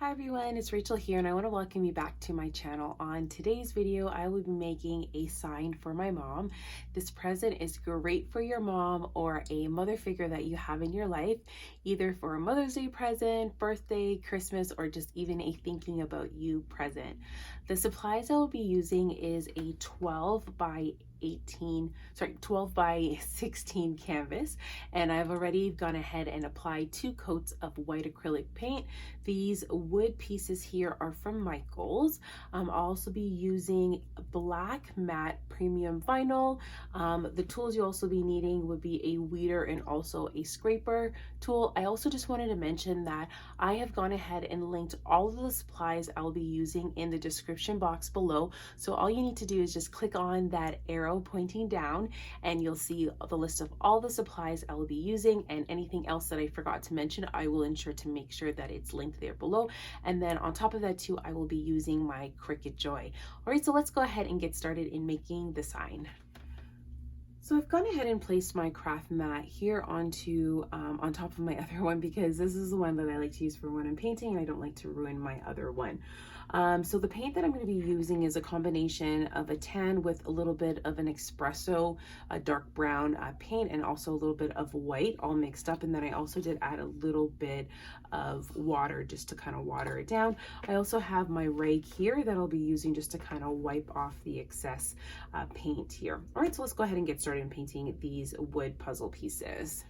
Hi everyone, it's Rachel here and I want to welcome you back to my channel. On today's video, I will be making a sign for my mom. This present is great for your mom or a mother figure that you have in your life, either for a Mother's Day present, birthday, Christmas, or just even a thinking about you present. The supplies I will be using is a 12 by 16 canvas, and I've already gone ahead and applied 2 coats of white acrylic paint. These wood pieces here are from Michaels. I'll also be using black matte premium vinyl. The tools you'll also be needing would be a weeder and also a scraper tool. I also just wanted to mention that I have gone ahead and linked all of the supplies I'll be using in the description box below. So all you need to do is just click on that arrow pointing down and you'll see the list of all the supplies I will be using, and anything else that I forgot to mention, I will ensure to make sure that it's linked there below. And then on top of that too, I will be using my Cricut Joy. All right, so let's go ahead and get started in making the sign. So I've gone ahead and placed my craft mat here onto on top of my other one, because this is the one that I like to use for when I'm painting and I don't like to ruin my other one. So the paint that I'm going to be using is a combination of a tan with a little bit of an espresso, a dark brown paint, and also a little bit of white all mixed up. And then I also did add a little bit of water just to kind of water it down. I also have my rag here that I'll be using just to kind of wipe off the excess paint here. All right, so let's go ahead and get started in painting these wood puzzle pieces.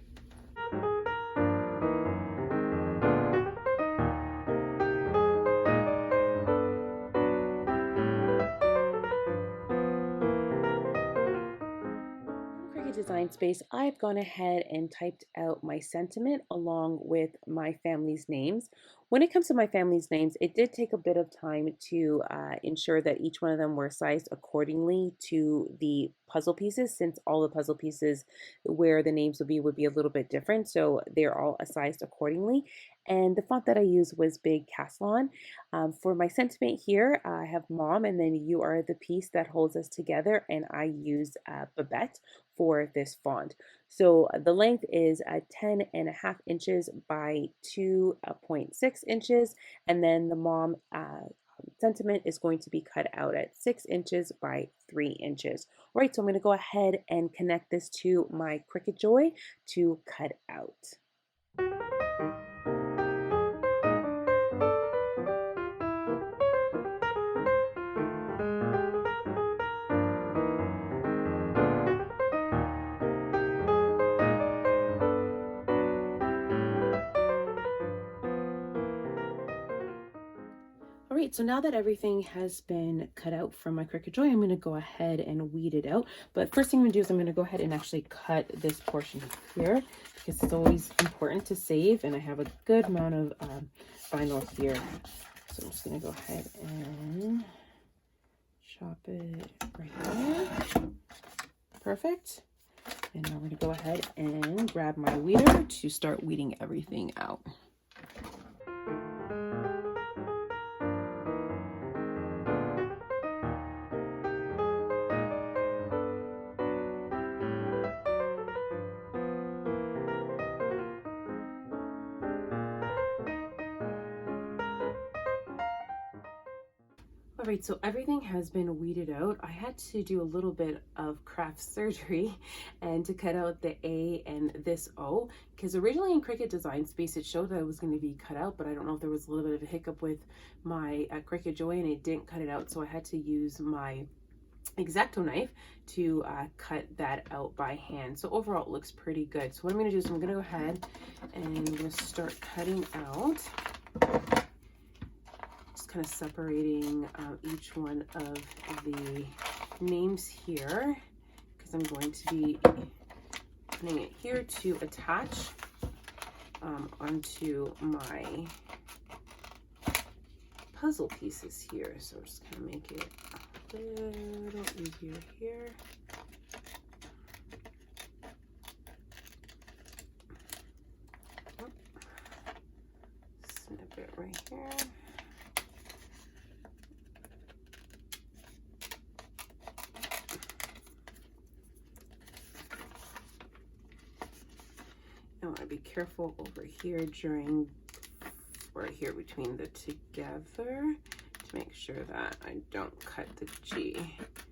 Design Space, I've gone ahead and typed out my sentiment along with my family's names. When it comes to my family's names, it did take a bit of time to ensure that each one of them were sized accordingly to the puzzle pieces, since all the puzzle pieces where the names would be a little bit different, so they're all sized accordingly. And the font that I used was Big Caslon. For my sentiment here, I have Mom, and then you are the piece that holds us together, and I used Babette for this font. So the length is 10.5 inches by 2.6 inches, and then the Mom sentiment is going to be cut out at 6 inches by 3 inches. All right, so I'm going to go ahead and connect this to my Cricut Joy to cut out. All right, so now that everything has been cut out from my Cricut Joy, I'm going to go ahead and weed it out. But first thing I'm going to do is I'm going to go ahead and actually cut this portion here, because it's always important to save, and I have a good amount of vinyl here. So I'm just going to go ahead and chop it right there. Perfect. And now we're going to go ahead and grab my weeder to start weeding everything out. All right, so everything has been weeded out. I had to do a little bit of craft surgery and to cut out the A and this O, because originally in Cricut Design Space it showed that it was going to be cut out, but I don't know if there was a little bit of a hiccup with my Cricut Joy and it didn't cut it out, so I had to use my X-Acto knife to cut that out by hand. So overall it looks pretty good. So what I'm going to do is I'm going to go ahead and I'm going to start cutting out, kind of separating each one of the names here, because I'm going to be putting it here to attach onto my puzzle pieces here. So I'm just going to make it a little easier here. Snip it right here. I want to be careful over here during right here between the together to make sure that I don't cut the G.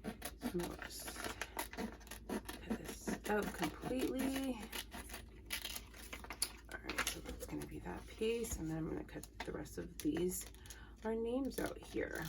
So I'm gonna just cut this out completely. All right, so that's gonna be that piece, and then I'm gonna cut the rest of these, our names out here.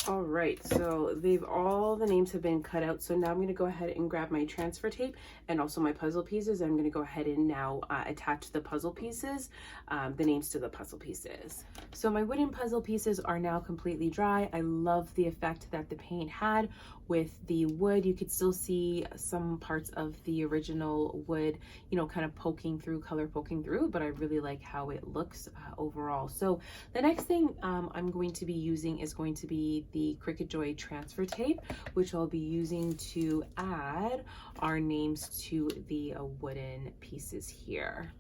All right, so all the names have been cut out. So now I'm gonna go ahead and grab my transfer tape and also my puzzle pieces. I'm gonna go ahead and now attach the puzzle pieces, the names to the puzzle pieces. So my wooden puzzle pieces are now completely dry. I love the effect that the paint had with the wood. You could still see some parts of the original wood, you know, kind of poking through, color poking through, but I really like how it looks overall. So the next thing I'm going to be using is going to be the Cricut Joy transfer tape, which I'll be using to add our names to the wooden pieces here.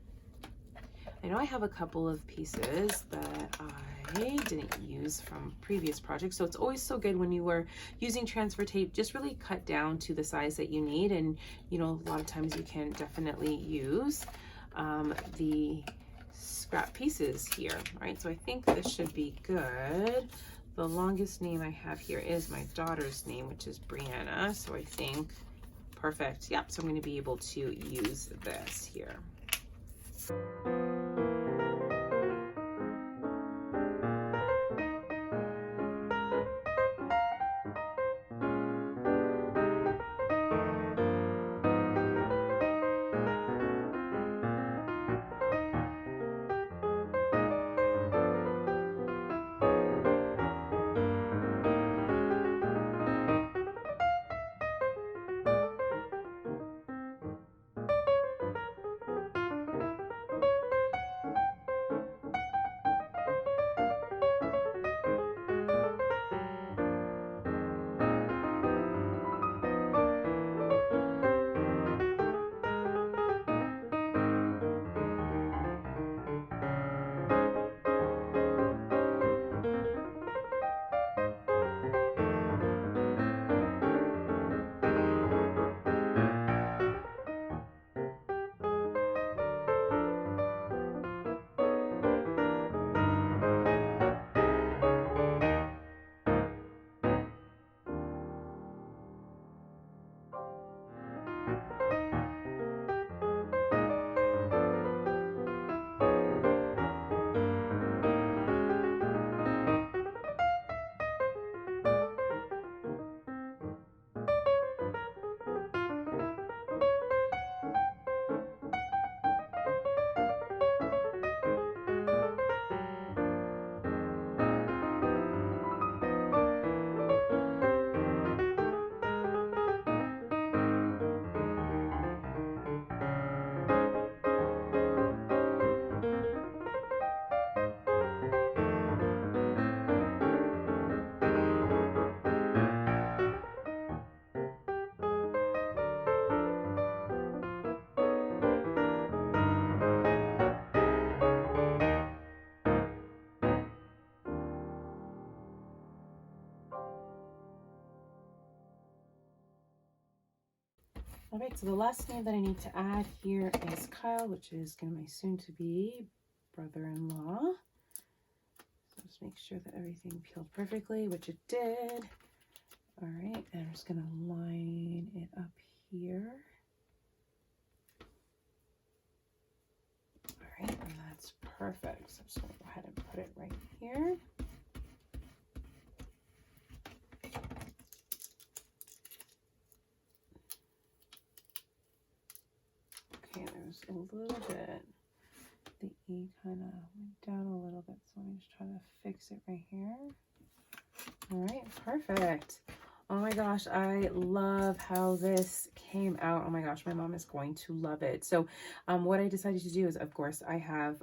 I know I have a couple of pieces that I didn't use from previous projects, so it's always so good when you were using transfer tape, just really cut down to the size that you need. And you know, a lot of times you can definitely use the scrap pieces here. All right, so I think this should be good. The longest name I have here is my daughter's name, which is Brianna, so I think perfect. Yep, so I'm going to be able to use this here. All right, so the last name that I need to add here is Kyle, which is going to be my soon-to-be brother-in-law. So just make sure that everything peeled perfectly, which it did. All right, and I'm just going to line it up here. All right, and that's perfect. So I'm just going to go ahead and put it right here. Okay, there's a little bit, the E kind of went down a little bit, so I'm just trying to fix it right here. All right, perfect. Oh my gosh, I love how this came out. Oh my gosh, my mom is going to love it. So what I decided to do is, of course, I have,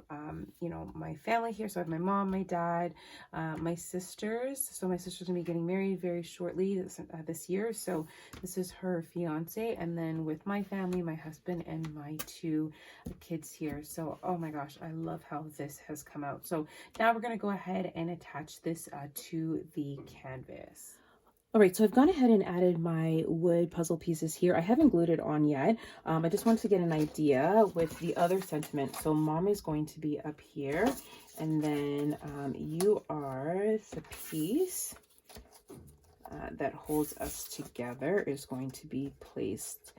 you know, my family here. So I have my mom, my dad, my sisters. So my sister's gonna be getting married very shortly this year. So this is her fiance. And then with my family, my husband and my two kids here. So, oh my gosh, I love how this has come out. So now we're gonna go ahead and attach this to the canvas. All right, so I've gone ahead and added my wood puzzle pieces here. I haven't glued it on yet. I just wanted to get an idea with the other sentiment. So mom is going to be up here, and then you are the piece that holds us together is going to be placed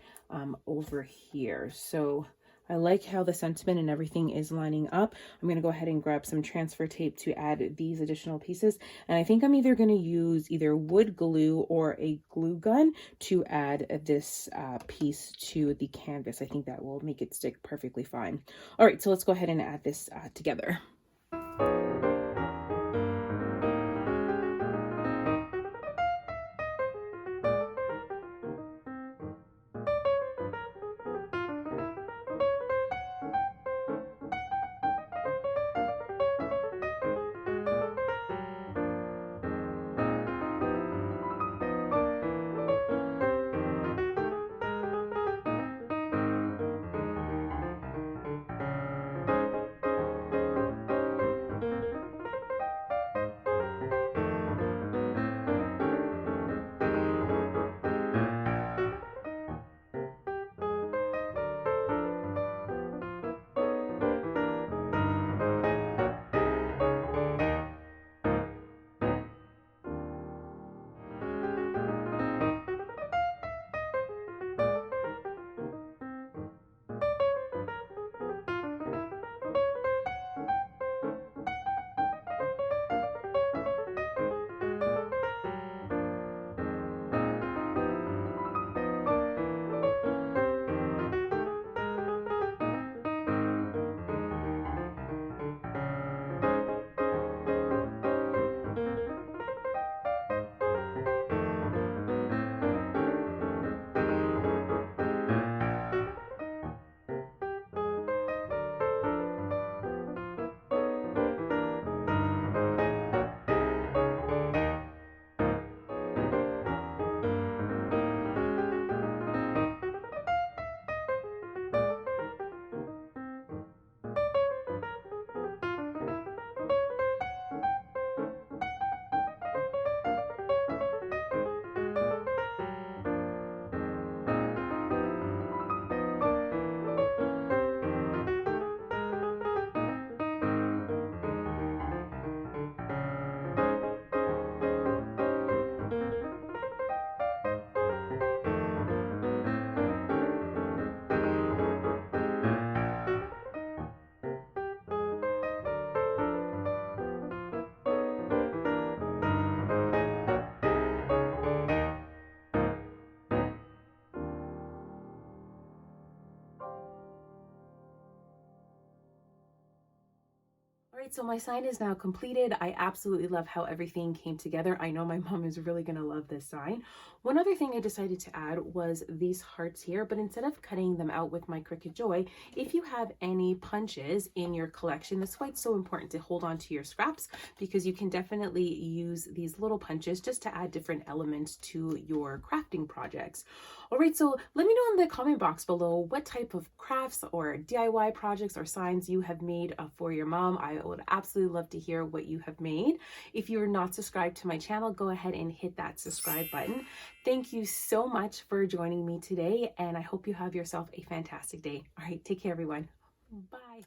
over here. So I like how the sentiment and everything is lining up. I'm going to go ahead and grab some transfer tape to add these additional pieces. And I think I'm either going to use either wood glue or a glue gun to add this piece to the canvas. I think that will make it stick perfectly fine. All right, so let's go ahead and add this together. All right, so my sign is now completed. I absolutely love how everything came together. I know my mom is really gonna love this sign. One other thing I decided to add was these hearts here, but instead of cutting them out with my Cricut Joy, if you have any punches in your collection, that's why it's so important to hold on to your scraps, because you can definitely use these little punches just to add different elements to your crafting projects. All right, so let me know in the comment box below what type of crafts or DIY projects or signs you have made for your mom. I would absolutely love to hear what you have made. If you're not subscribed to my channel, go ahead and hit that subscribe button. Thank you so much for joining me today, and I hope you have yourself a fantastic day. All right, take care, everyone. Bye.